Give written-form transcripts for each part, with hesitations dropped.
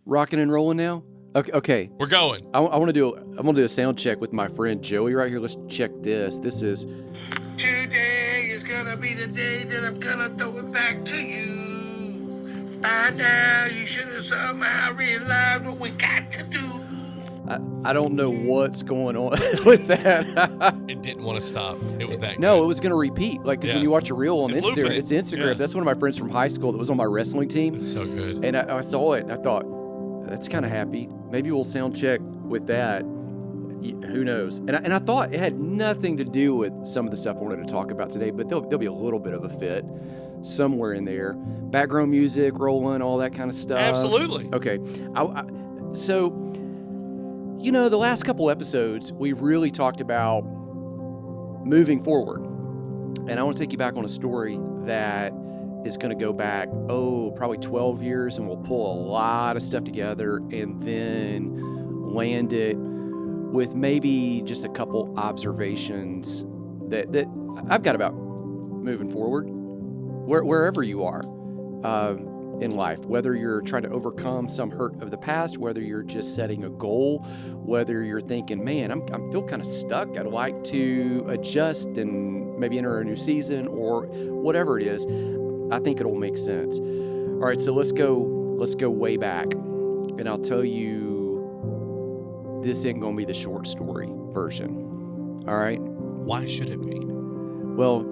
Rocking and rolling now? Okay. We're going. I want to do a sound check with my friend Joey right here. Let's check this. This is... Today is gonna be the day that I'm gonna throw it back to you. By now, you should have somehow realized what we got to do. I don't know what's going on with that. It didn't want to stop. It was that No, good. it was going to repeat. Like, because when you watch a reel on It's Instagram, looping. it's Instagram. Yeah. That's one of my friends from high school that was on my wrestling team. It's so good. And I saw it, and I thought, that's kind of happy. Maybe we'll sound check with that. Who knows? And I thought it had nothing to do with some of the stuff I wanted to talk about today, but there'll be a little bit of a fit somewhere in there. Background music, rolling, all that kind of stuff. Absolutely. Okay. So, you know, the last couple episodes, we really talked about moving forward. And I want to take you back on a story that is going to go back, probably 12 years, and we'll pull a lot of stuff together and then land it with maybe just a couple observations that I've got about moving forward, wherever you are in life, whether you're trying to overcome some hurt of the past, whether you're just setting a goal, whether you're thinking, man, I'm feel kind of stuck. I'd like to adjust and maybe enter a new season or whatever it is. I think it'll make sense. All right, so let's go way back, and I'll tell you, this ain't gonna be the short story version. All right. Why should it be? Well,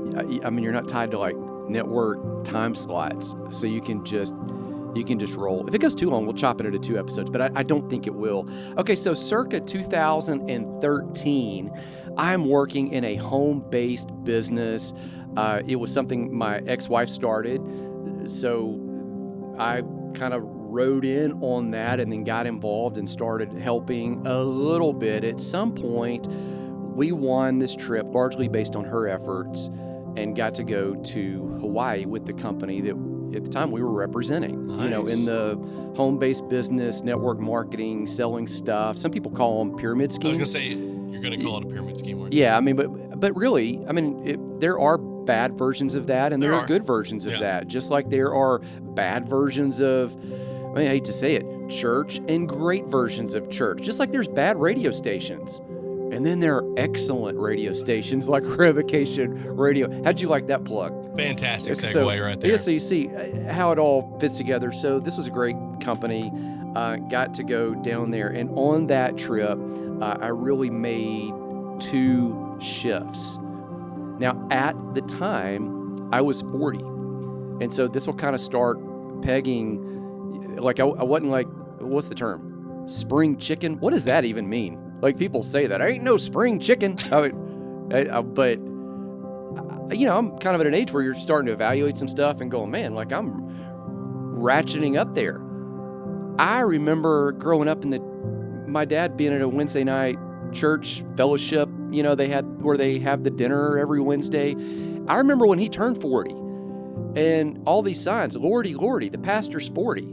I mean, you're not tied to like network time slots, so you can just roll. If it goes too long, we'll chop it into 2 episodes, but I don't think it will. Okay, so circa 2013, I'm working in a home-based business. It was something my ex-wife started, so I kind of rode in on that and then got involved and started helping a little bit. At some point, we won this trip largely based on her efforts and got to go to Hawaii with the company that at the time we were representing. Nice. You know, in the home-based business, network marketing, selling stuff. Some people call them pyramid I schemes. was going to say, you're going to call it a pyramid scheme, aren't you? Yeah, I mean, but really, I mean, there are bad versions of that, and there are good versions of that. Just like there are bad versions of, I mean, I hate to say it, church, and great versions of church. Just like there's bad radio stations. And then there are excellent radio stations like Revocation Radio. How'd you like that plug? Fantastic segue right there. Yeah, so you see how it all fits together. So this was a great company. Got to go down there. And on that trip, I really made 2 shifts. Now, at the time, I was 40. And so this will kind of start pegging, like I wasn't like, what's the term? Spring chicken? What does that even mean? Like, people say that. I ain't no spring chicken. But, you know, I'm kind of at an age where you're starting to evaluate some stuff and going, man, like I'm ratcheting up there. I remember growing up my dad being at a Wednesday night church fellowship, you know, where they have the dinner every Wednesday. I remember when he turned 40 and all these signs, Lordy, Lordy, the pastor's 40.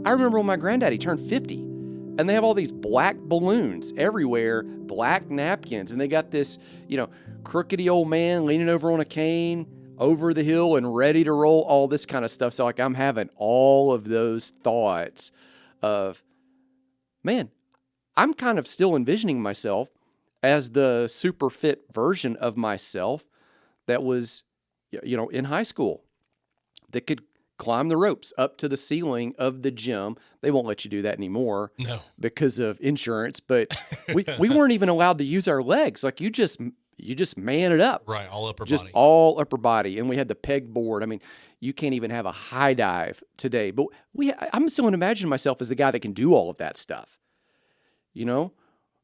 I remember when my granddaddy turned 50. And they have all these black balloons everywhere, black napkins, and they got this, you know, crookedy old man leaning over on a cane over the hill and ready to roll, all this kind of stuff. So like I'm having all of those thoughts of, man, I'm kind of still envisioning myself as the super fit version of myself that was, you know, in high school that could climb the ropes up to the ceiling of the gym. They won't let you do that anymore because of insurance, but we weren't even allowed to use our legs. Like you just man it up. Right, all upper just body. all upper body. And we had the peg board. I mean, you can't even have a high dive today, but I'm still imagining myself as the guy that can do all of that stuff, you know?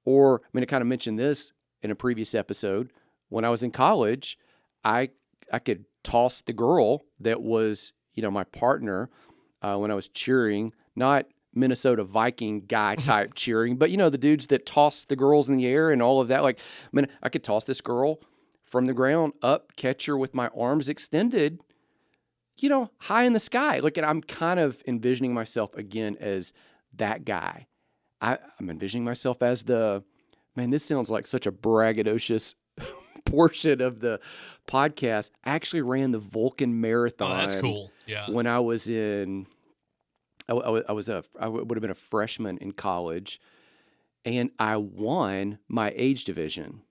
Or, I mean, I kind of mentioned this in a previous episode. When I was in college, I could toss the girl that was, you know, my partner when I was cheering, not Minnesota Viking guy type cheering, but, you know, the dudes that toss the girls in the air and all of that. Like, I mean, I could toss this girl from the ground up, catch her with my arms extended, you know, high in the sky. Like, and I'm kind of envisioning myself again as that guy. I'm envisioning myself as this sounds like such a braggadocious portion of the podcast. I actually ran the Vulcan Marathon. Oh, that's cool. Yeah. When I was in I would have been a freshman in college, and I won my age division.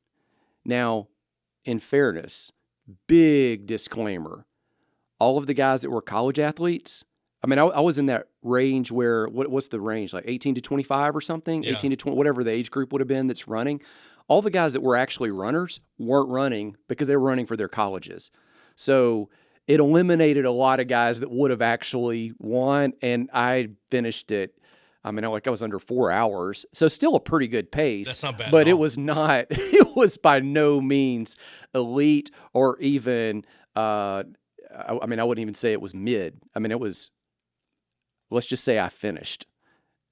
Now, in fairness, big disclaimer, all of the guys that were college athletes, I mean, I was in that range where, what's the range, like 18 to 25 or something, Yeah. 18 to 20, whatever the age group would have been that's running. All the guys that were actually runners weren't running because they were running for their colleges. So it eliminated a lot of guys that would have actually won, and I finished it. I mean, I was under 4 hours, so still a pretty good pace. That's not bad but at it all. was not. It was by no means elite or even. I wouldn't even say it was mid. I mean, it was. Let's just say I finished,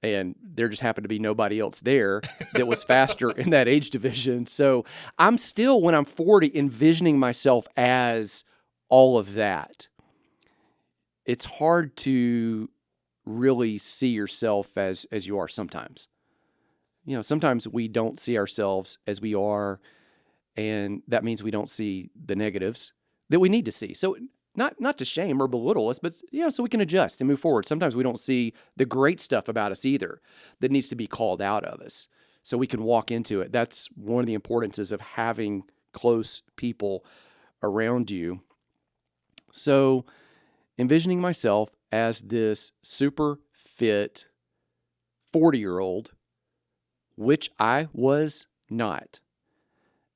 and there just happened to be nobody else there that was faster in that age division. So I'm still, when I'm 40, envisioning myself as all of that. It's hard to really see yourself as you are sometimes. Sometimes we don't see ourselves as we are, and that means we don't see the negatives that we need to see. So not to shame or belittle us, but so we can adjust and move forward. Sometimes we don't see the great stuff about us either that needs to be called out of us, so we can walk into it. That's one of the importances of having close people around you. So envisioning myself as this super fit 40-year-old, which I was not.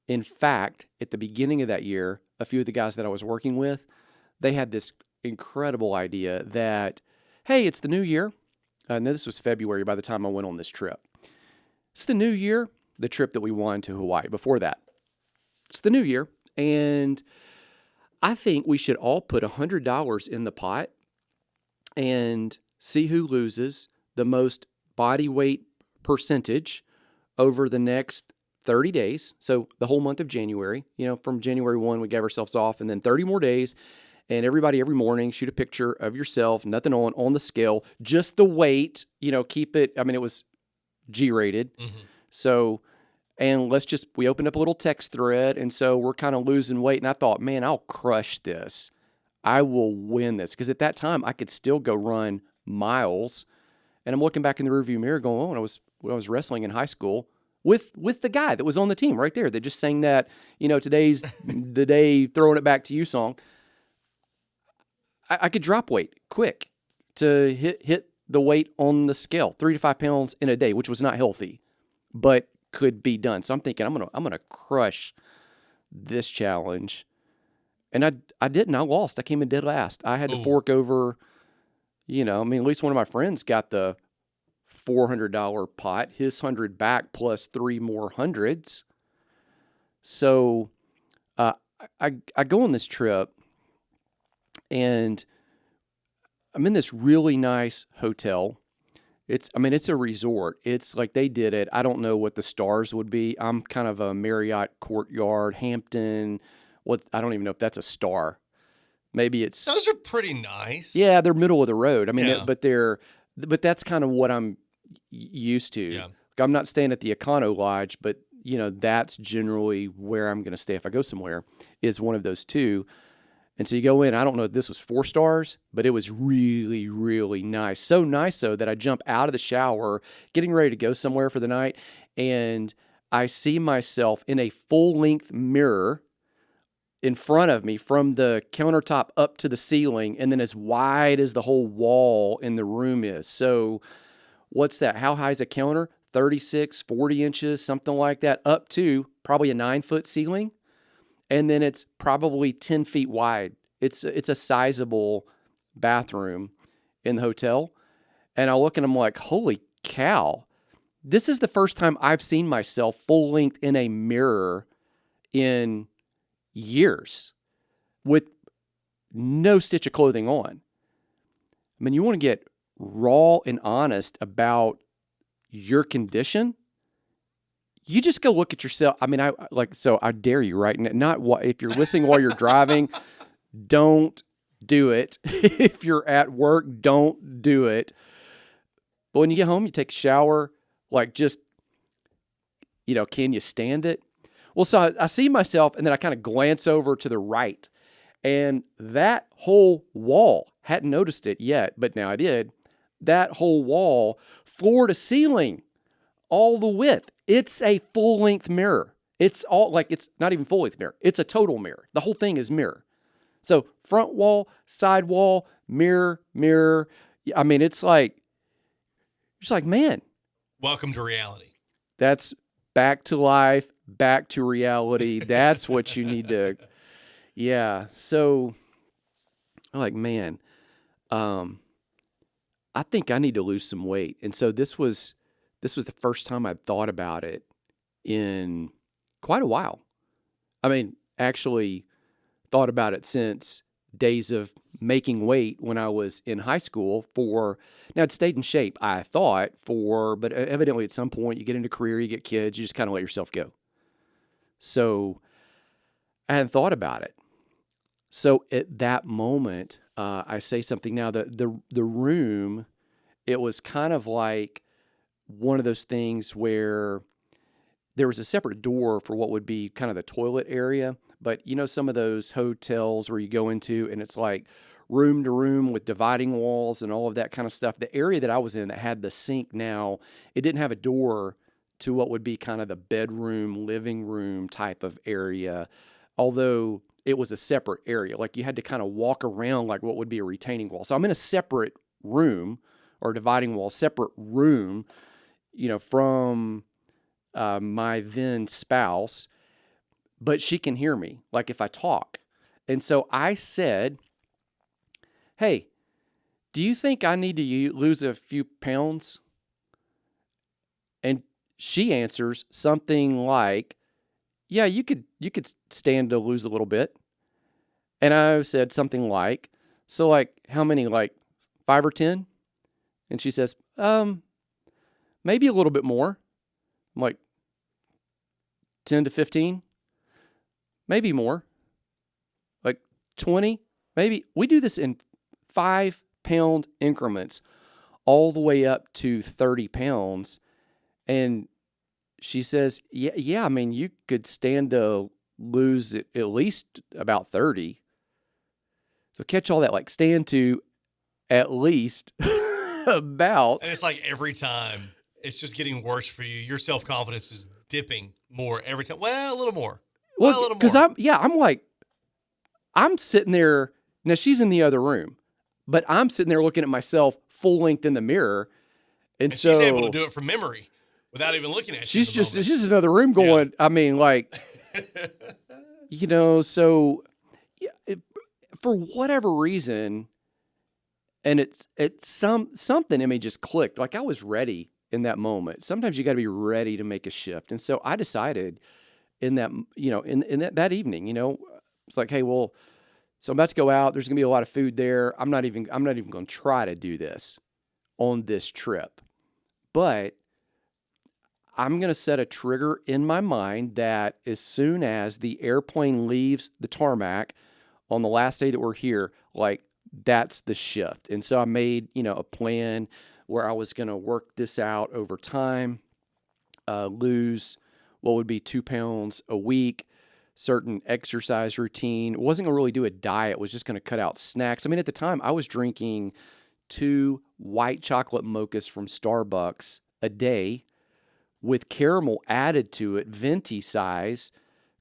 In fact, at the beginning of that year, a few of the guys that I was working with, they had this incredible idea that, hey, it's the new year. And this was February by the time I went on this trip. It's the new year, the trip that we won to Hawaii. Before that, it's the new year, and I think we should all put $100 in the pot and see who loses the most body weight percentage over the next 30 days. So the whole month of January, from January 1, we gave ourselves off, and then 30 more days. And everybody every morning shoot a picture of yourself, nothing on the scale, just the weight, keep it. I mean, it was G-rated. Mm-hmm. So, and we opened up a little text thread. And so we're kind of losing weight. And I thought, man, I'll crush this. I will win this. Because at that time, I could still go run miles. And I'm looking back in the rearview mirror going, oh, when I was wrestling in high school with the guy that was on the team right there that just sang that, today's the day, throwing it back to you song. I could drop weight quick to hit the weight on the scale, 3 to 5 pounds in a day, which was not healthy, but could be done. So I'm thinking I'm gonna crush this challenge, and I didn't. I lost. I came in dead last. I had to fork over. At least one of my friends got the $400 pot, his 100 back plus 3 more hundreds. So I go on this trip. And I'm in this really nice hotel. It's a resort. It's like they did it. I don't know what the stars would be. I'm kind of a Marriott Courtyard, Hampton. I don't even know if that's a star. Maybe it's. Those are pretty nice. Yeah, they're middle of the road. I mean, Yeah. but that's kind of what I'm used to. Yeah. I'm not staying at the Econo Lodge, but that's generally where I'm going to stay if I go somewhere. Is one of those two. And so you go in, I don't know if this was 4 stars, but it was really, really nice. So nice so that I jump out of the shower, getting ready to go somewhere for the night, and I see myself in a full-length mirror in front of me from the countertop up to the ceiling, and then as wide as the whole wall in the room is. So what's that? How high is a counter? 36, 40 inches, something like that, up to probably a 9-foot ceiling. And then it's probably 10 feet wide. It's a sizable bathroom in the hotel. And I look and I'm like, holy cow. This is the first time I've seen myself full length in a mirror in years with no stitch of clothing on. I mean, you want to get raw and honest about your condition. You just go look at yourself. I mean, I dare you, right? Not if you're listening while you're driving, don't do it. If you're at work, don't do it. But when you get home, you take a shower, can you stand it? Well, so I see myself, and then I kind of glance over to the right, and that whole wall, hadn't noticed it yet, but now I did. that whole wall, floor to ceiling, all the width. It's a full-length mirror. It's all like, it's not even full-length mirror. It's a total mirror. The whole thing is mirror. So front wall, side wall, mirror, mirror. I mean, it's like man. Welcome to reality. That's back to life, back to reality. That's what you need to, yeah. So I'm like, man, I think I need to lose some weight. And so this was the first time I'd thought about it in quite a while. I mean, actually thought about it since days of making weight when I was in high school now I'd stayed in shape, I thought, but evidently at some point you get into a career, you get kids, you just kind of let yourself go. So I hadn't thought about it. So at that moment, I say something now, the room, it was kind of like one of those things where there was a separate door for what would be kind of the toilet area. But you know, some of those hotels where you go into and it's like room to room with dividing walls and all of that kind of stuff. The area that I was in that had the sink now, it didn't have a door to what would be kind of the bedroom, living room type of area, although it was a separate area. Like you had to kind of walk around like what would be a retaining wall. So I'm in a separate room or dividing wall, separate room, you know, from my then spouse, but she can hear me, like if I talk. And so I said, hey, do you think I need to lose a few pounds? And she answers something like, yeah, you could stand to lose a little bit. And I said something like, so like how many, like 5 or 10? And she says, maybe a little bit more. I'm like, 10 to 15? Maybe more. Like 20? Maybe. We do this in 5-pound increments all the way up to 30 pounds. And she says, yeah, I mean, you could stand to lose at least about 30. So catch all that, like stand to at least about. And it's like every time it's just getting worse for you. Your self-confidence is dipping more every time. Well, a little more. Well, a little more. Because I'm sitting there. Now she's in the other room, but I'm sitting there looking at myself full length in the mirror. And so she's able to do it from memory without even looking at you. It's just another room going, yeah. I mean, like, you know, so for whatever reason, and it's something in me just clicked. Like I was ready in that moment. Sometimes you got to be ready to make a shift. And so I decided in that, you know, in that evening, you know, it's like, hey, well, so I'm about to go out. There's going to be a lot of food there. I'm not even going to try to do this on this trip. But I'm going to set a trigger in my mind that as soon as the airplane leaves the tarmac on the last day that we're here, like that's the shift. And so I made, you know, a plan where I was going to work this out over time, lose what would be 2 pounds a week, certain exercise routine. Wasn't going to really do a diet, was just going to cut out snacks. I mean, at the time I was drinking 2 white chocolate mochas from Starbucks a day with caramel added to it, venti size.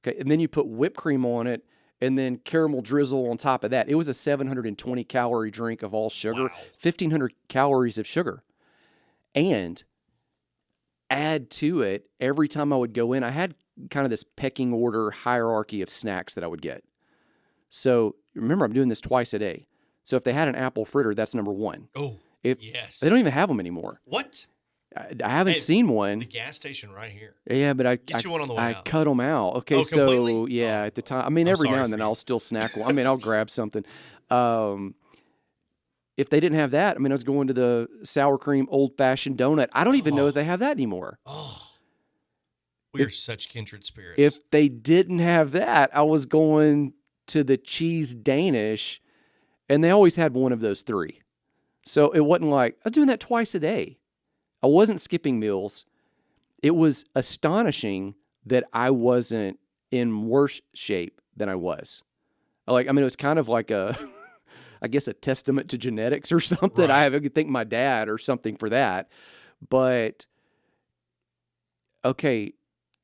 Okay, and then you put whipped cream on it and then caramel drizzle on top of that. It was a 720 calorie drink of all sugar, 1,500 calories of sugar. And add to it, every time I would go in, I had kind of this pecking order hierarchy of snacks that I would get. So remember, I'm doing this twice a day. So if they had an apple fritter, that's number 1. Oh, yes. They don't even have them anymore. What? I haven't seen one. The gas station right here. Yeah, but Get you one on the way I out. cut them out. Okay, so completely? yeah, at the time, I mean, every now and then I'll still snack one. I mean, I'll grab something. If they didn't have that, I mean, I was going to the sour cream old-fashioned donut. I don't even know if they have that anymore. Oh, we are such kindred spirits. If they didn't have that, I was going to the cheese Danish, and they always had one of those 3. So it wasn't like, I was doing that twice a day. I wasn't skipping meals. It was astonishing that I wasn't in worse shape than I was. It was kind of like I guess, a testament to genetics or something. Right. I could thank my dad or something for that. But, okay,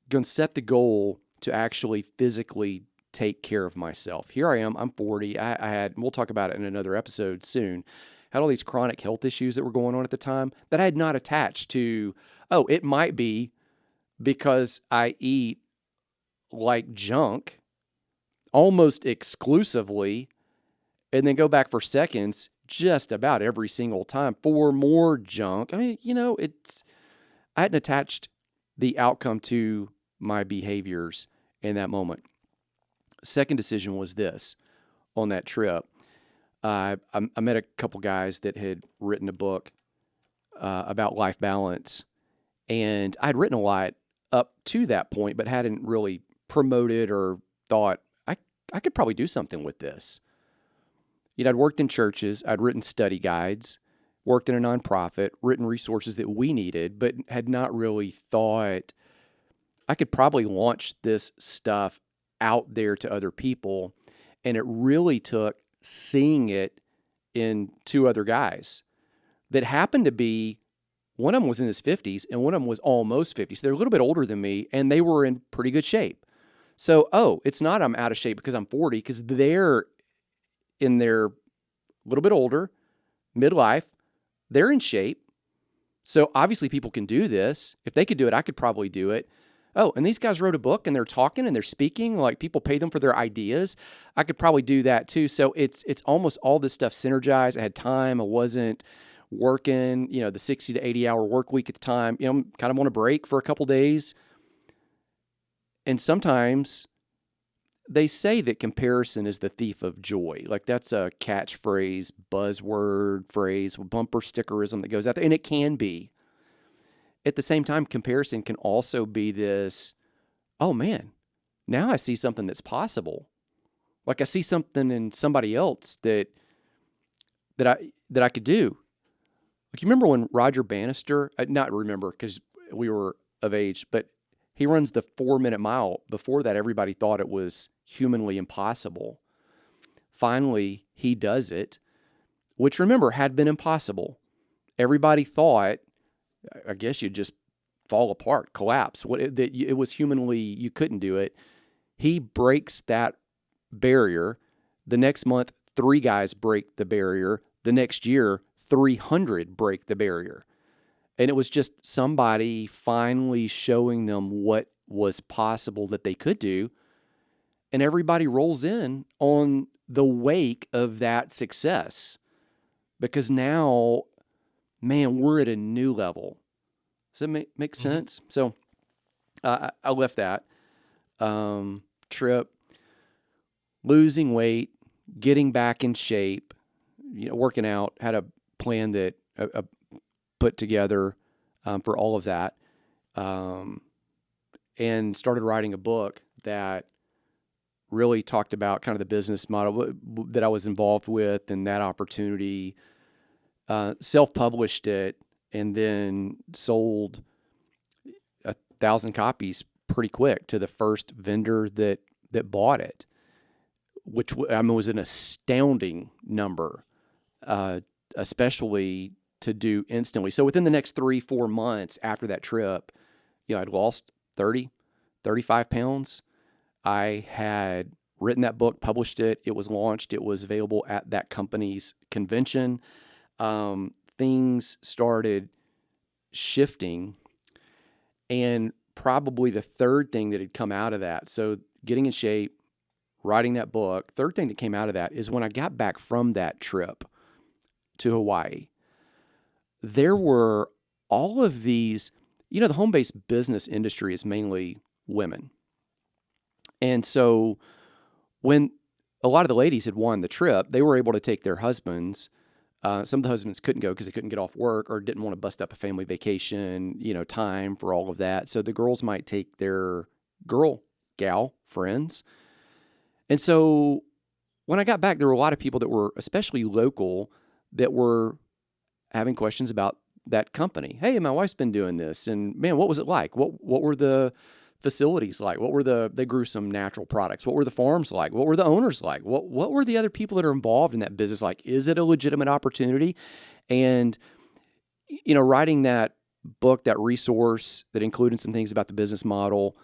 going to set the goal to actually physically take care of myself. Here I am. I'm 40. I had, we'll talk about it in another episode soon, had all these chronic health issues that were going on at the time that I had not attached to, oh, it might be because I eat like junk almost exclusively and then go back for seconds just about every single time for more junk. I mean, I hadn't attached the outcome to my behaviors in that moment. Second decision was this on that trip. I met a couple guys that had written a book about life balance, and I'd written a lot up to that point, but hadn't really promoted or thought I could probably do something with this. I'd worked in churches, I'd written study guides, worked in a nonprofit, written resources that we needed, but had not really thought I could probably launch this stuff out there to other people. And it really took seeing it in two other guys that happened to be, one of them was in his 50s and one of them was almost 50. So they're a little bit older than me, and they were in pretty good shape. So, it's not I'm out of shape because I'm 40, because they're in their a little bit older, midlife, they're in shape. So obviously people can do this. If they could do it, I could probably do it. Oh, and these guys wrote a book and they're talking and they're speaking, like people pay them for their ideas. I could probably do that too. So it's almost all this stuff synergized. I had time. I wasn't working, the 60 to 80 hour work week at the time. I'm kind of on a break for a couple days. And sometimes they say that comparison is the thief of joy. Like that's a catchphrase, buzzword phrase, bumper stickerism that goes out there. And it can be. At the same time, comparison can also be this, oh man, now I see something that's possible. Like I see something in somebody else that I could do. Like you remember when Roger Bannister, not remember because we were of age, but he runs the 4-minute mile. Before that, everybody thought it was humanly impossible. Finally, he does it, which remember had been impossible. Everybody thought, I guess you'd just fall apart, collapse. It was humanly, you couldn't do it. He breaks that barrier. The next month, 3 guys break the barrier. The next year, 300 break the barrier. And it was just somebody finally showing them what was possible that they could do. And everybody rolls in on the wake of that success. Because now, man, we're at a new level. Does that make sense? So I left that trip, losing weight, getting back in shape, working out, had a plan that I put together for all of that, and started writing a book that really talked about kind of the business model that I was involved with and that opportunity. Self-published it and then sold 1,000 copies pretty quick to the first vendor that bought it, which was an astounding number, especially to do instantly. So within the next 3-4 months after that trip, I'd lost 30, 35 pounds. I had written that book, published it. It was launched. It was available at that company's convention. Things started shifting. And probably the third thing that had come out of that, so getting in shape, writing that book, third thing that came out of that is when I got back from that trip to Hawaii, there were all of these, the home-based business industry is mainly women. And so when a lot of the ladies had won the trip, they were able to take their husbands. Some of the husbands couldn't go because they couldn't get off work or didn't want to bust up a family vacation, time for all of that. So the girls might take their gal friends. And so when I got back, there were a lot of people that were especially local that were having questions about that company. Hey, my wife's been doing this, and man, what was it like? What were the facilities like? They grew some natural products. What were the farms like? What were the owners like? What were the other people that are involved in that business like? Is it a legitimate opportunity? And, writing that book, that resource that included some things about the business model,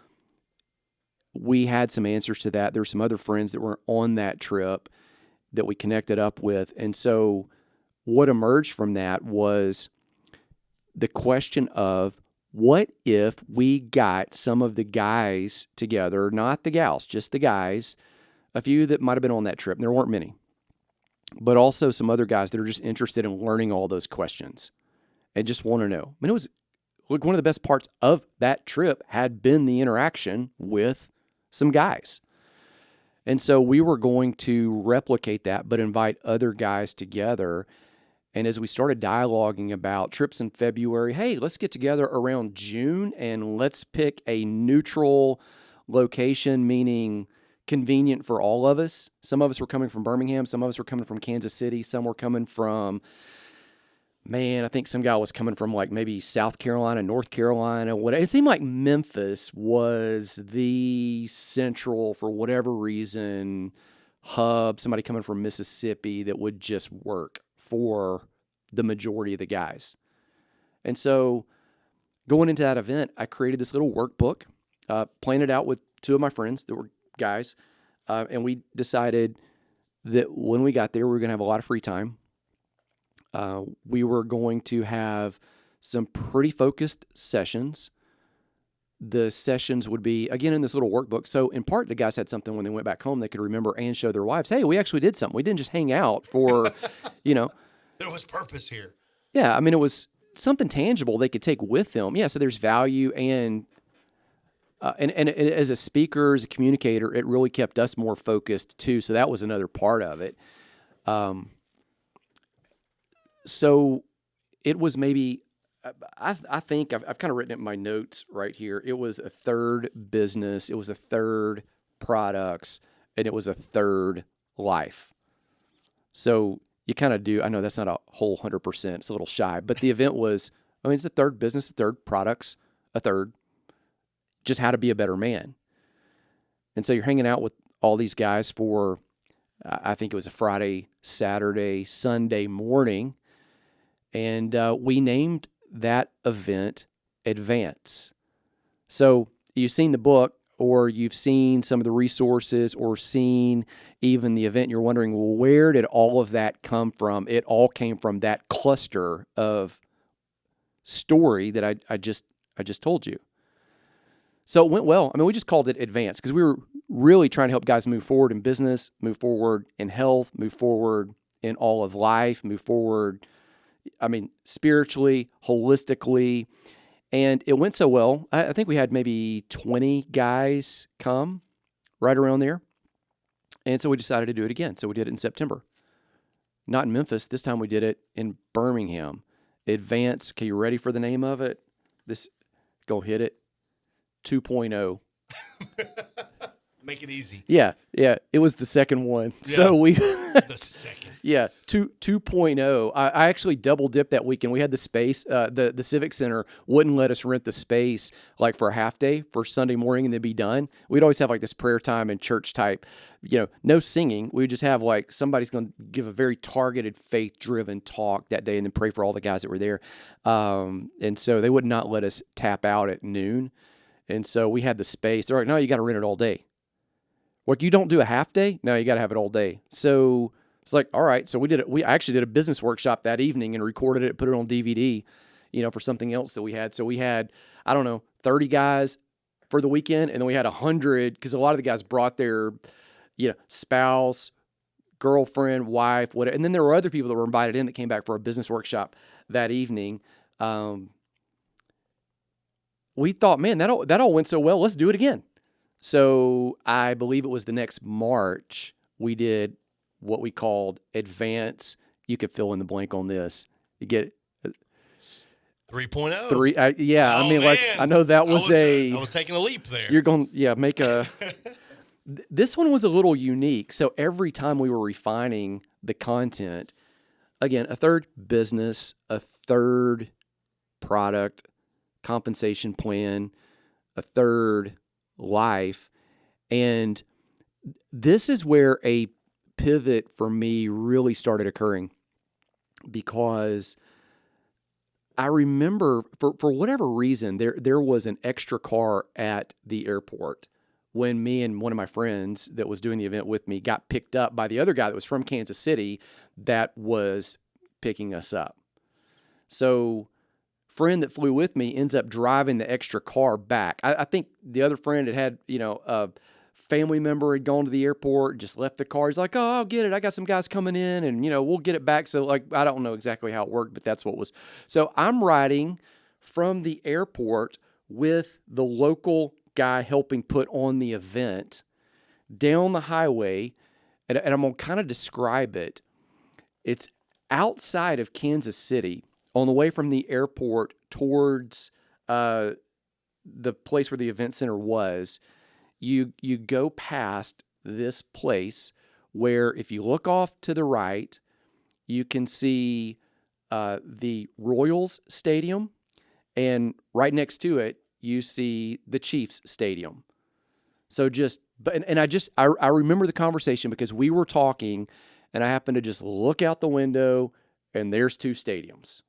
we had some answers to that. There were some other friends that were on that trip that we connected up with. And so what emerged from that was the question of, what if we got some of the guys together, not the gals, just the guys, a few that might have been on that trip, and there weren't many, but also some other guys that are just interested in learning all those questions and just want to know. I mean, it was one of the best parts of that trip had been the interaction with some guys. And so we were going to replicate that, but invite other guys together. And as we started dialoguing about trips in February, hey, let's get together around June and let's pick a neutral location, meaning convenient for all of us. Some of us were coming from Birmingham. Some of us were coming from Kansas City. Some were coming from, I think some guy was coming from like maybe South Carolina, North Carolina. It seemed like Memphis was the central, for whatever reason, hub, somebody coming from Mississippi that would just work for the majority of the guys. And so going into that event, I created this little workbook, planned it out with two of my friends that were guys, and we decided that when we got there, we were going to have a lot of free time. We were going to have some pretty focused sessions. The sessions would be, again, in this little workbook. So in part, the guys had something when they went back home they could remember and show their wives, hey, we actually did something. We didn't just hang out for, There was purpose here. Yeah, I mean, it was something tangible they could take with them. Yeah, so there's value, and as a speaker, as a communicator, it really kept us more focused too. So that was another part of it. So it was maybe, I think I've kind of written it in my notes right here. It was a third business, it was a third products, and it was a third life. So you kind of do, I know that's not a whole 100%, it's a little shy, but the event was, it's a third business, a third products, a third just how to be a better man. And so you're hanging out with all these guys for, I think it was a Friday, Saturday, Sunday morning, and we named that event Advance. So you've seen the book, or you've seen some of the resources, or seen even the event, and you're wondering, well, where did all of that come from? It all came from that cluster of story that I just told you. So it went well. We just called it Advance because we were really trying to help guys move forward in business, move forward in health, move forward in all of life, move forward, spiritually, holistically. And it went so well, I think we had maybe 20 guys come, right around there. And so we decided to do it again. So we did it in September. Not in Memphis. This time we did it in Birmingham. Advance. Okay, you ready for the name of it? Go hit it. 2.0. Make it easy. Yeah. It was the second one. Yeah. So we the second. Yeah, 2.0. I actually double dipped that weekend. We had the space. The Civic Center wouldn't let us rent the space like for a half day for Sunday morning and then be done. We'd always have like this prayer time and church type, no singing. We would just have like somebody's going to give a very targeted, faith-driven talk that day and then pray for all the guys that were there. And so they would not let us tap out at noon. And so we had the space. They're like, no, you got to rent it all day. Like, you don't do a half day? No, you got to have it all day. So it's like, all right. So we did it. We actually did a business workshop that evening and recorded it, put it on DVD, for something else that we had. So we had, 30 guys for the weekend, and then we had 100 because a lot of the guys brought their, spouse, girlfriend, wife, whatever. And then there were other people that were invited in that came back for a business workshop that evening. We thought, man, that all went so well. Let's do it again. So I believe it was the next March, we did what we called Advance. You could fill in the blank on this. You get 3.0. Yeah. Oh, man. I know that was I was taking a leap there. You're going, make a. This one was a little unique. So every time we were refining the content, again, a third business, a third product, compensation plan, a third life. And this is where a pivot for me really started occurring, because I remember for whatever reason, there was an extra car at the airport when me and one of my friends that was doing the event with me got picked up by the other guy that was from Kansas City that was picking us up. So friend that flew with me ends up driving the extra car back. I think the other friend had a family member had gone to the airport, just left the car. He's like, oh, I'll get it. I got some guys coming in and, we'll get it back. So I don't know exactly how it worked, but that's what was. So I'm riding from the airport with the local guy helping put on the event down the highway. And I'm going to kind of describe it. It's outside of Kansas City on the way from the airport towards the place where the event center was. You go past this place where if you look off to the right, you can see the Royals Stadium, and right next to it, you see the Chiefs Stadium. So I remember the conversation because we were talking, and I happened to just look out the window, and there's two stadiums.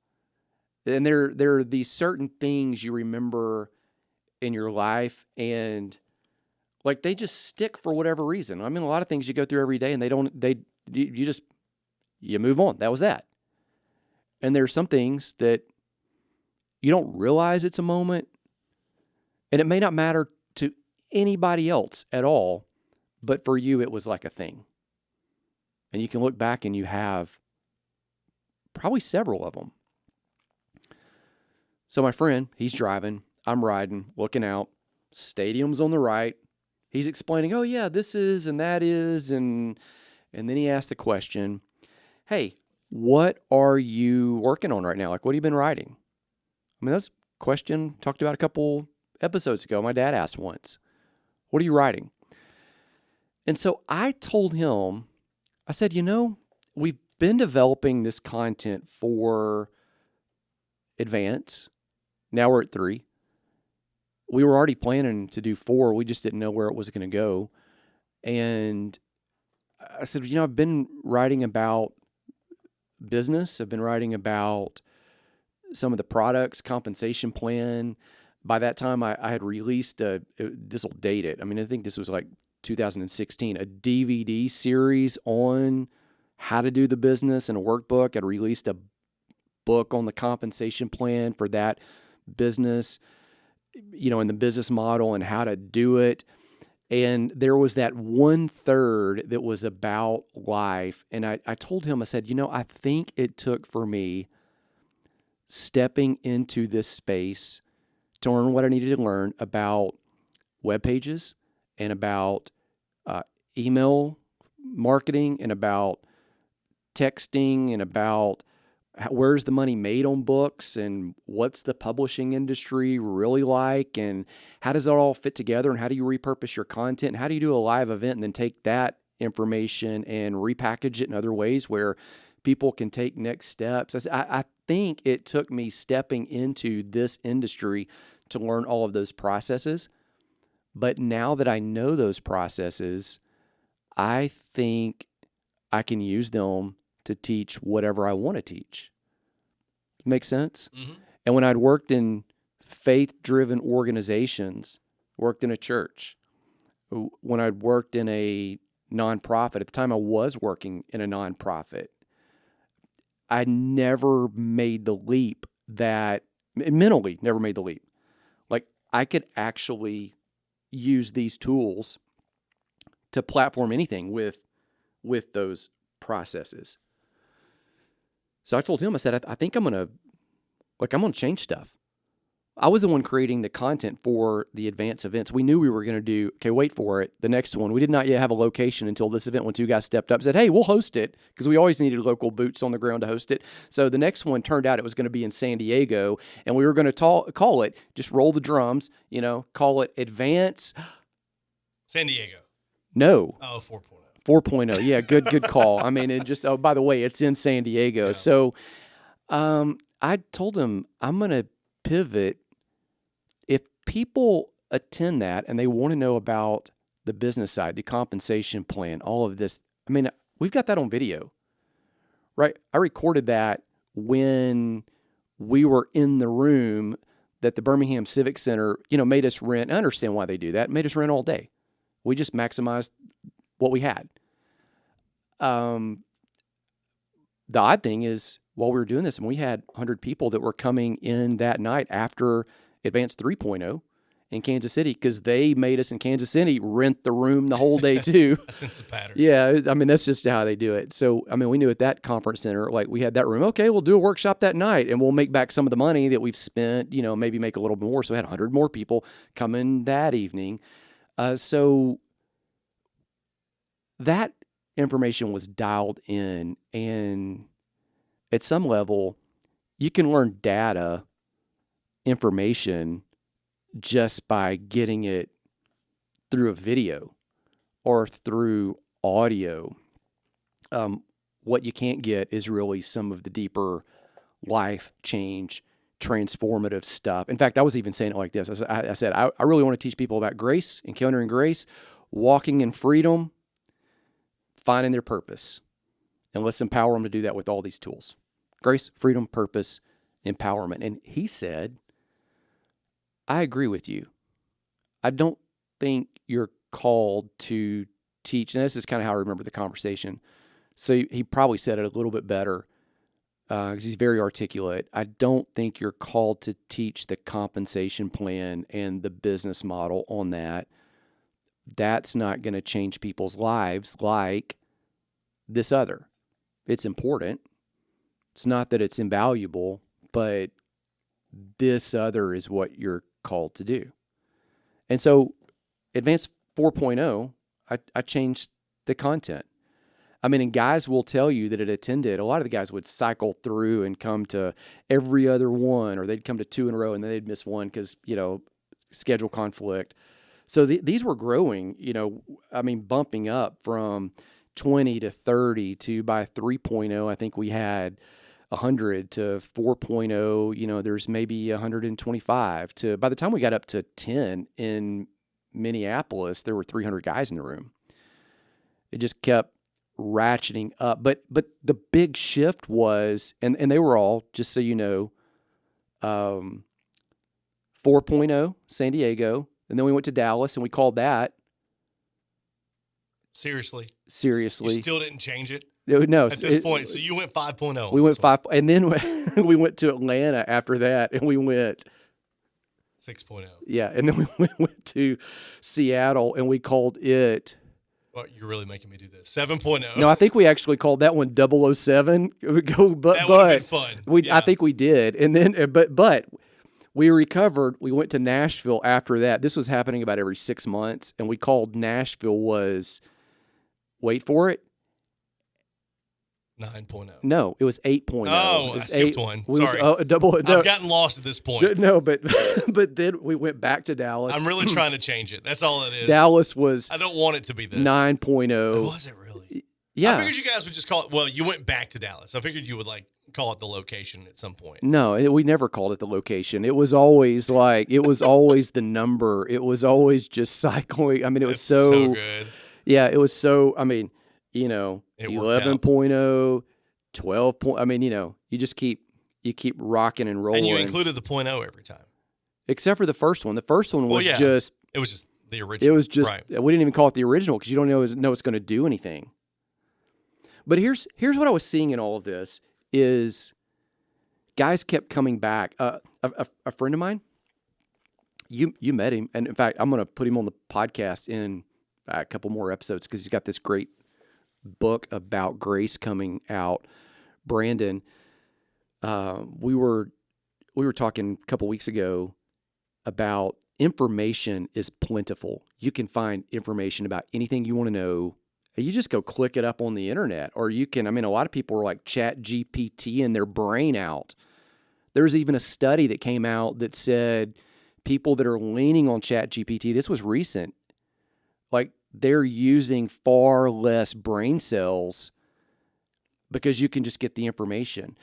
And there are these certain things you remember in your life, and like they just stick for whatever reason. I mean, a lot of things you go through every day and you move on. That was that. And there's some things that you don't realize it's a moment, and it may not matter to anybody else at all, but for you, it was like a thing. And you can look back and you have probably several of them. So my friend, he's driving, I'm riding, looking out, stadium's on the right. He's explaining, oh yeah, this is and that is, and then he asked the question, hey, what are you working on right now? Like, what have you been writing? I mean, that's a question talked about a couple episodes ago. My dad asked once, what are you writing? And so I told him, I said, we've been developing this content for Advance. Now we're at 3. We were already planning to do 4. We just didn't know where it was going to go. And I said, I've been writing about business. I've been writing about some of the products, compensation plan. By that time, I had released this will date it. I mean, I think this was like 2016, a DVD series on how to do the business and a workbook. I'd released a book on the compensation plan for that business, and the business model and how to do it. And there was that 1/3 that was about life. And I told him, I said, I think it took for me stepping into this space to learn what I needed to learn about web pages and about email marketing and about texting and about where's the money made on books and what's the publishing industry really like and how does it all fit together and how do you repurpose your content and how do you do a live event and then take that information and repackage it in other ways where people can take next steps. I think it took me stepping into this industry to learn all of those processes. But now that I know those processes, I think I can use them to teach whatever I want to teach. Make sense? Mm-hmm. And when I'd worked in faith-driven organizations, worked in a church, when I'd worked in a nonprofit, at the time I was working in a nonprofit, I never made the leap mentally never made the leap. Like I could actually use these tools to platform anything with those processes. So I told him, I said, I think I'm going to change stuff. I was the one creating the content for the advanced events. We knew we were going to do, okay, wait for it, the next one. We did not yet have a location until this event when 2 guys stepped up and said, hey, we'll host it, because we always needed local boots on the ground to host it. So the next one turned out it was going to be in San Diego, and we were going to call it, just roll the drums, call it Advance. San Diego. No. Oh, 4.0. 4.0. Yeah, good call. I mean, by the way, it's in San Diego. Yeah. So I told him I'm going to pivot. If people attend that and they want to know about the business side, the compensation plan, all of this. I mean, we've got that on video, right? I recorded that when we were in the room that the Birmingham Civic Center, made us rent. I understand why they do that. Made us rent all day. We just maximized what we had. The odd thing is, while we were doing this, and we had 100 people that were coming in that night after Advanced 3.0 in Kansas City, because they made us in Kansas City rent the room the whole day too. I sense a pattern. Yeah, I mean, that's just how they do it. So, I mean, we knew at that conference center, like we had that room, okay, we'll do a workshop that night and we'll make back some of the money that we've spent, maybe make a little more. So we had 100 more people come in that evening. So that information was dialed in, and at some level, you can learn data information just by getting it through a video or through audio. What you can't get is really some of the deeper life change, transformative stuff. In fact, I was even saying it like this. I said, I really want to teach people about grace, encountering grace, walking in freedom, finding their purpose. And let's empower them to do that with all these tools. Grace, freedom, purpose, empowerment. And he said, I agree with you. I don't think you're called to teach. And this is kind of how I remember the conversation. So he probably said it a little bit better because he's very articulate. I don't think you're called to teach the compensation plan and the business model on that. That's not going to change people's lives like this other. It's important. It's not that it's invaluable, but this other is what you're called to do. And so Advanced 4.0, I changed the content. I mean, and guys will tell you that it attended. A lot of the guys would cycle through and come to every other one, or they'd come to 2 in a row and then they'd miss one because, schedule conflict. So these were growing, bumping up from 20 to 30 to by 3.0, I think we had 100 to 4.0, there's maybe 125 to, by the time we got up to 10 in Minneapolis, there were 300 guys in the room. It just kept ratcheting up. But the big shift was, and they were all, just so you know, 4.0 San Diego, and then we went to Dallas and we called that. Seriously. You still didn't change it? No. At this point, so you went 5.0. We went 5, and then we went to Atlanta after that, and we went 6.0. Yeah, and then we went to Seattle, and we called it. Well, you're really making me do this. 7.0. No, I think we actually called that one 007. That would have been fun. I think we did, and then but we recovered. We went to Nashville after that. This was happening about every 6 months, and we called Nashville was, wait for it, 9.0. No, it was 8.0. Oh, I skipped one. Sorry. I've gotten lost at this point. No, but then we went back to Dallas. I'm really trying to change it. That's all it is. Dallas was. I don't want it to be this. 9.0. Was it really? Yeah. I figured you guys would just call it. Well, you went back to Dallas. I figured you would call it the location at some point. No, we never called it the location. It was always the number. It was always just cycling. I mean, it was so good. Yeah, it was so. I mean, 11.0, 12. I mean, you just keep rocking and rolling. And you included the .0 every time, except for the first one. The first one was just. It was just the original. It was just. Right. We didn't even call it the original because you don't know it's going to do anything. But here's what I was seeing in all of this is guys kept coming back. A friend of mine, you met him, and in fact, I'm going to put him on the podcast in a couple more episodes because he's got this great book about grace coming out. Brandon, we were talking a couple weeks ago about information is plentiful. You can find information about anything you want to know. You just go click it up on the internet, or you can, a lot of people are like chat GPT in their brain out. There's even a study that came out that said people that are leaning on chat GPT, this was recent, they're using far less brain cells because you can just get the information.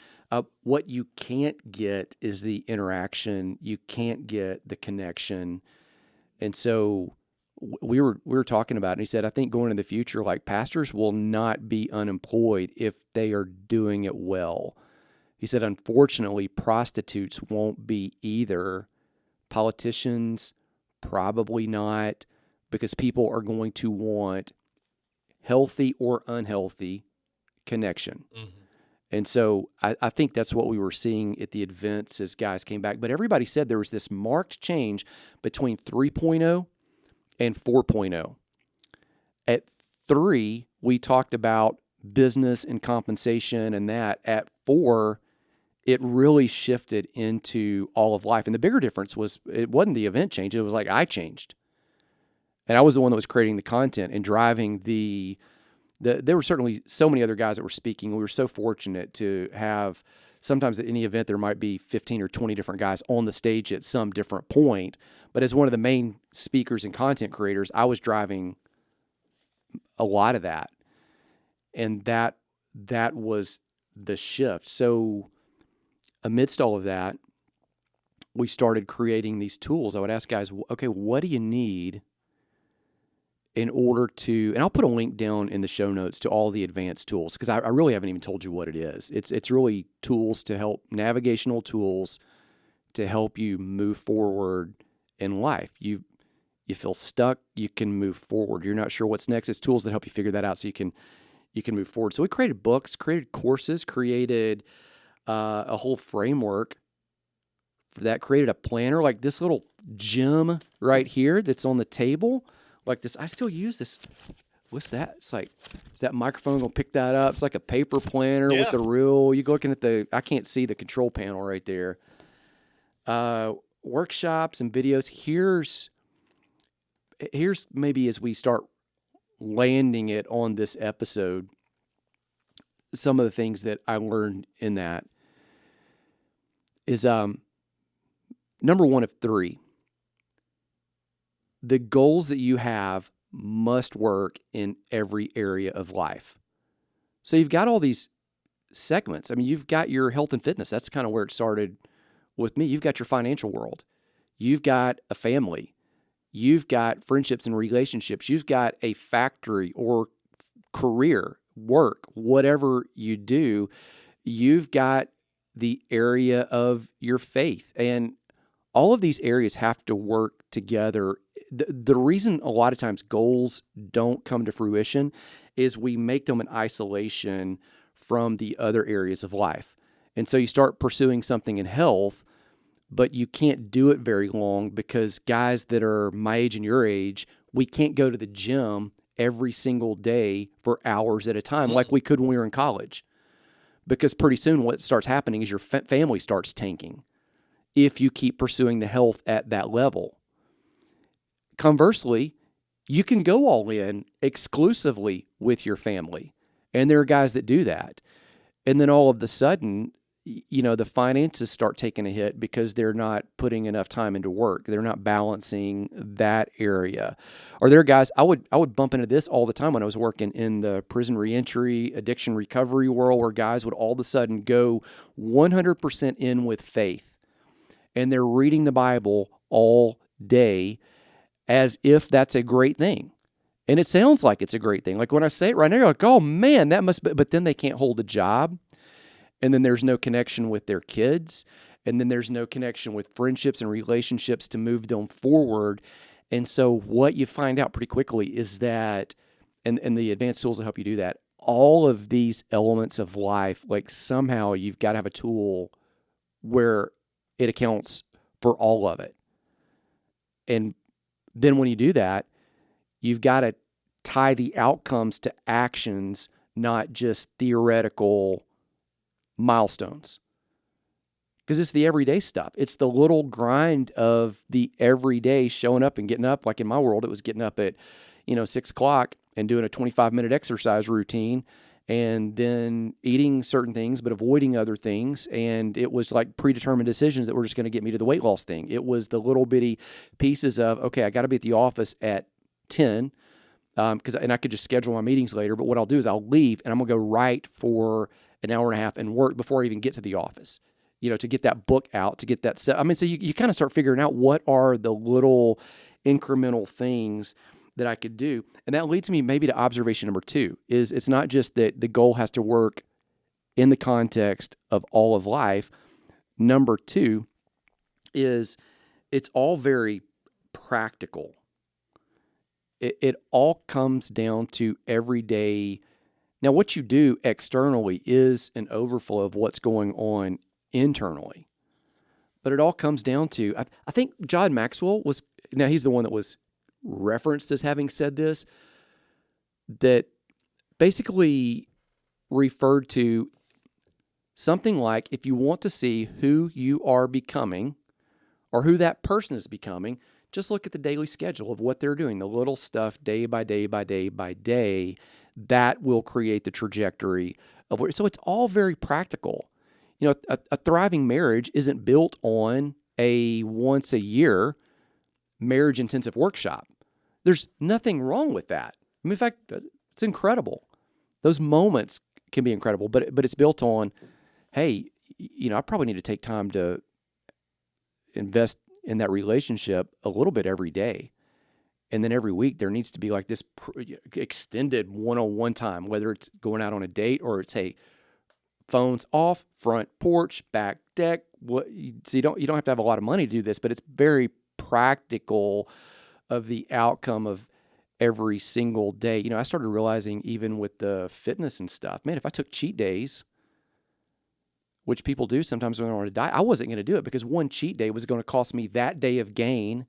What you can't get is the interaction. You can't get the connection. And so we were talking about it, and he said, I think going in the future, like pastors will not be unemployed if they are doing it well. He said, unfortunately, prostitutes won't be either. Politicians, probably not, because people are going to want healthy or unhealthy connection. Mm-hmm. And so I think that's what we were seeing at the events as guys came back. But everybody said there was this marked change between 3.0 and 4.0. At 3, we talked about business and compensation and that. At 4, it really shifted into all of life. And the bigger difference was it wasn't the event change. It was like I changed. And I was the one that was creating the content and driving there were certainly so many other guys that were speaking. We were so fortunate to have, sometimes at any event, there might be 15 or 20 different guys on the stage at some different point. But as one of the main speakers and content creators, I was driving a lot of that. And that was the shift. So amidst all of that, we started creating these tools. I would ask guys, okay, what do you need in order to, and I'll put a link down in the show notes to all the advanced tools, because I really haven't even told you what it is. It's really tools to help, navigational tools to help you move forward in life. You feel stuck, you can move forward. You're not sure what's next. It's tools that help you figure that out so you can move forward. So we created books, created courses, created a whole framework for that, created a planner, like this little gem right here that's on the table. Like this, I still use this. What's that? It's like, is that microphone going to pick that up? It's like a paper planner with the reel. You go looking at I can't see the control panel right there. Workshops and videos. Here's maybe as we start landing it on this episode, some of the things that I learned in that is number 1 of 3. The goals that you have must work in every area of life. So you've got all these segments. I mean, you've got your health and fitness. That's kind of where it started with me. You've got your financial world. You've got a family. You've got friendships and relationships. You've got a factory or career, work, whatever you do. You've got the area of your faith. And all of these areas have to work together. The reason a lot of times goals don't come to fruition is we make them in isolation from the other areas of life. And so you start pursuing something in health, but you can't do it very long because guys that are my age and your age, we can't go to the gym every single day for hours at a time like we could when we were in college. Because pretty soon what starts happening is your family starts tanking if you keep pursuing the health at that level. Conversely, you can go all in exclusively with your family. And there are guys that do that. And then all of a sudden, the finances start taking a hit because they're not putting enough time into work. They're not balancing that area. Or there are guys, I would bump into this all the time when I was working in the prison reentry, addiction recovery world, where guys would all of a sudden go 100% in with faith. And they're reading the Bible all day as if that's a great thing. And it sounds like it's a great thing. Like when I say it right now, you're like, oh man, that must be, but then they can't hold a job. And then there's no connection with their kids. And then there's no connection with friendships and relationships to move them forward. And so what you find out pretty quickly is that, and the advanced tools will help you do that, all of these elements of life, like somehow you've got to have a tool where it accounts for all of it. And then when you do that, you've got to tie the outcomes to actions, not just theoretical milestones. Because it's the everyday stuff. It's the little grind of the everyday showing up and getting up. Like in my world, it was getting up at 6 o'clock and doing a 25-minute exercise routine and then eating certain things but avoiding other things. And it was like predetermined decisions that were just going to get me to the weight loss thing. It was the little bitty pieces of, okay, I got to be at the office at 10 and I could just schedule my meetings later. But what I'll do is I'll leave and I'm going to go right for an hour and a half and work before I even get to the office, to get that book out, to get that set. I mean, so you kind of start figuring out what are the little incremental things that I could do. And that leads me maybe to observation number 2 is it's not just that the goal has to work in the context of all of life. Number 2 is it's all very practical. It all comes down to everyday. Now, what you do externally is an overflow of what's going on internally. But it all comes down to, I think John Maxwell now he's the one that was referenced as having said this, that basically referred to something like, if you want to see who you are becoming or who that person is becoming, just look at the daily schedule of what they're doing, the little stuff day by day by day by day, that will create the trajectory of where. So it's all very practical. You know, a thriving marriage isn't built on a once a year marriage intensive workshop. There's nothing wrong with that. I mean, in fact, it's incredible. Those moments can be incredible, but it's built on, hey, you know, I probably need to take time to invest in that relationship a little bit every day. And then every week there needs to be like this extended one-on-one time, whether it's going out on a date or it's, hey, phones off, front porch, back deck. So you don't have to have a lot of money to do this, but it's very practical of the outcome of every single day. You know, I started realizing even with the fitness and stuff, man, if I took cheat days, which people do sometimes when they're on a diet, I wasn't going to do it because one cheat day was going to cost me that day of gain,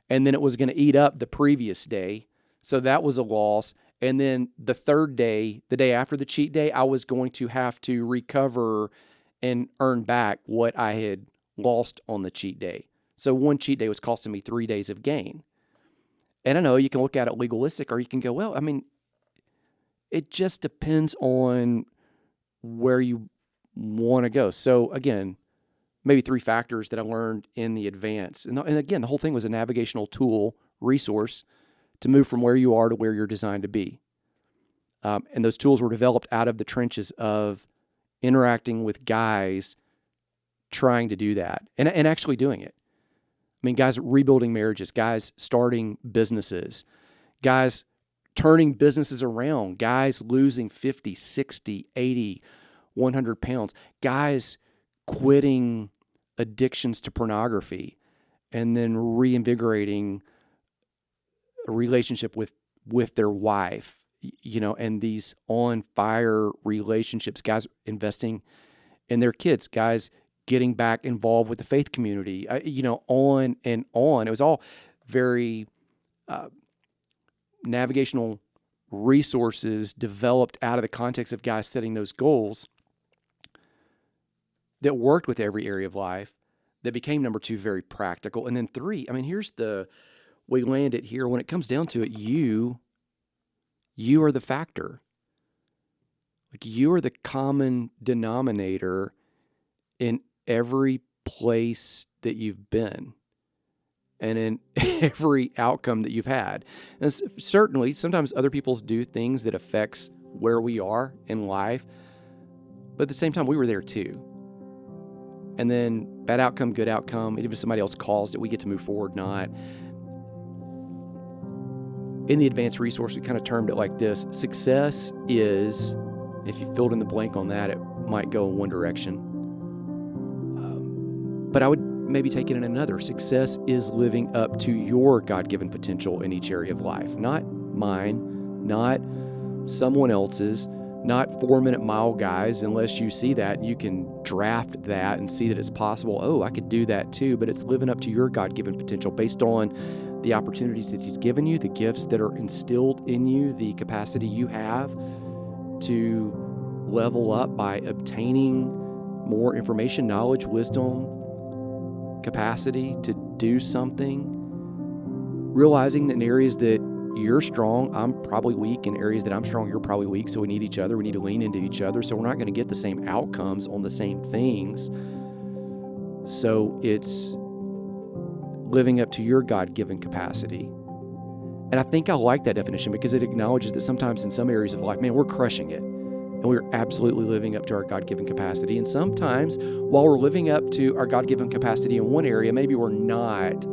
and then it was going to eat up the previous day. So that was a loss. And then the third day, the day after the cheat day, I was going to have to recover and earn back what I had lost on the cheat day. So one cheat day was costing me 3 days of gain. And I know you can look at it legalistic, or you can go, well, I mean, it just depends on where you want to go. So again, maybe 3 factors that I learned in the advance. And again, the whole thing was a navigational tool, resource, to move from where you are to where you're designed to be. And those tools were developed out of the trenches of interacting with guys trying to do that and actually doing it. I mean, guys rebuilding marriages, guys starting businesses, guys turning businesses around, guys losing 50, 60, 80, 100 pounds, guys quitting addictions to pornography and then reinvigorating a relationship with their wife, you know, and these on fire relationships, guys investing in their kids, guys getting back involved with the faith community, you know, on and on. It was all very navigational resources developed out of the context of guys setting those goals that worked with every area of life, that became number 2, very practical. And then 3, I mean, we land it here. When it comes down to it, you are the factor. Like, you are the common denominator in every place that you've been and in every outcome that you've had. And certainly, sometimes other people do things that affects where we are in life, but at the same time, we were there too. And then bad outcome, good outcome, even if somebody else caused it, we get to move forward, not. In the advanced resource, we kind of termed it like this. Success is, if you filled in the blank on that, it might go in one direction. But I would maybe take it in another. Success is living up to your God-given potential in each area of life. Not mine, not someone else's, not 4-minute mile guys. Unless you see that, you can draft that and see that it's possible. Oh, I could do that too. But it's living up to your God-given potential based on the opportunities that He's given you, the gifts that are instilled in you, the capacity you have to level up by obtaining more information, knowledge, wisdom, capacity to do something, realizing that in areas that you're strong, I'm probably weak. In areas that I'm strong, you're probably weak. So we need each other. We need to lean into each other. So we're not going to get the same outcomes on the same things. So it's living up to your God-given capacity. And I think I like that definition because it acknowledges that sometimes in some areas of life, man, we're crushing it. And we're absolutely living up to our God-given capacity. And sometimes while we're living up to our God-given capacity in one area, maybe we're not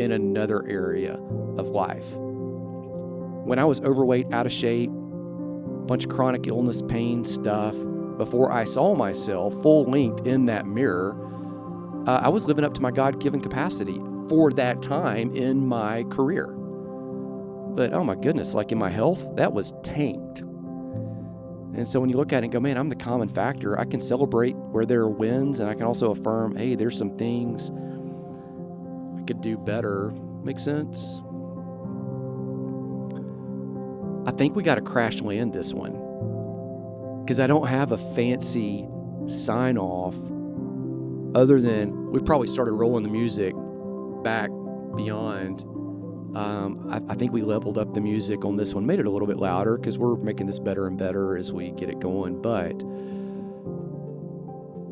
in another area of life. When I was overweight, out of shape, bunch of chronic illness, pain stuff, before I saw myself full length in that mirror, I was living up to my God-given capacity for that time in my career. But oh my goodness, like in my health, that was tanked. And so when you look at it and go, man, I'm the common factor, I can celebrate where there are wins, and I can also affirm, hey, there's some things I could do better. Make sense? I think we got to crash land this one, because I don't have a fancy sign off other than we probably started rolling the music back beyond. I think we leveled up the music on this one, made it a little bit louder because we're making this better and better as we get it going. But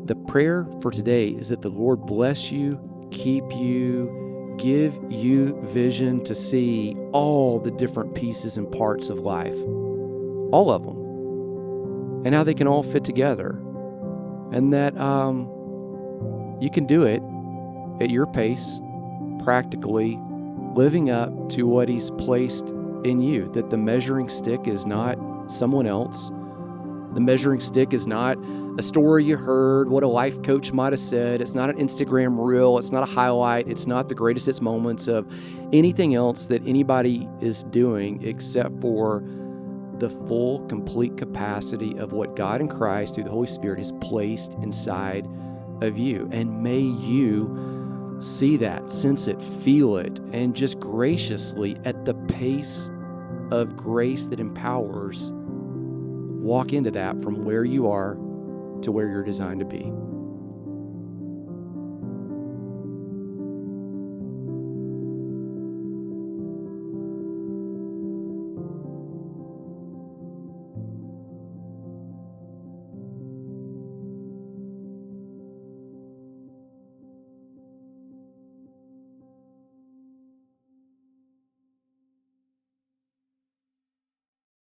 the prayer for today is that the Lord bless you, keep you, give you vision to see all the different pieces and parts of life, all of them, and how they can all fit together, and that you can do it at your pace, practically, living up to what He's placed in you, that the measuring stick is not someone else. The measuring stick is not a story you heard, what a life coach might have said. It's not an Instagram reel. It's not a highlight. It's not the greatest hits moments of anything else that anybody is doing except for the full, complete capacity of what God in Christ through the Holy Spirit has placed inside of you. And may you see that, sense it, feel it, and just graciously, at the pace of grace that empowers, walk into that from where you are to where you're designed to be.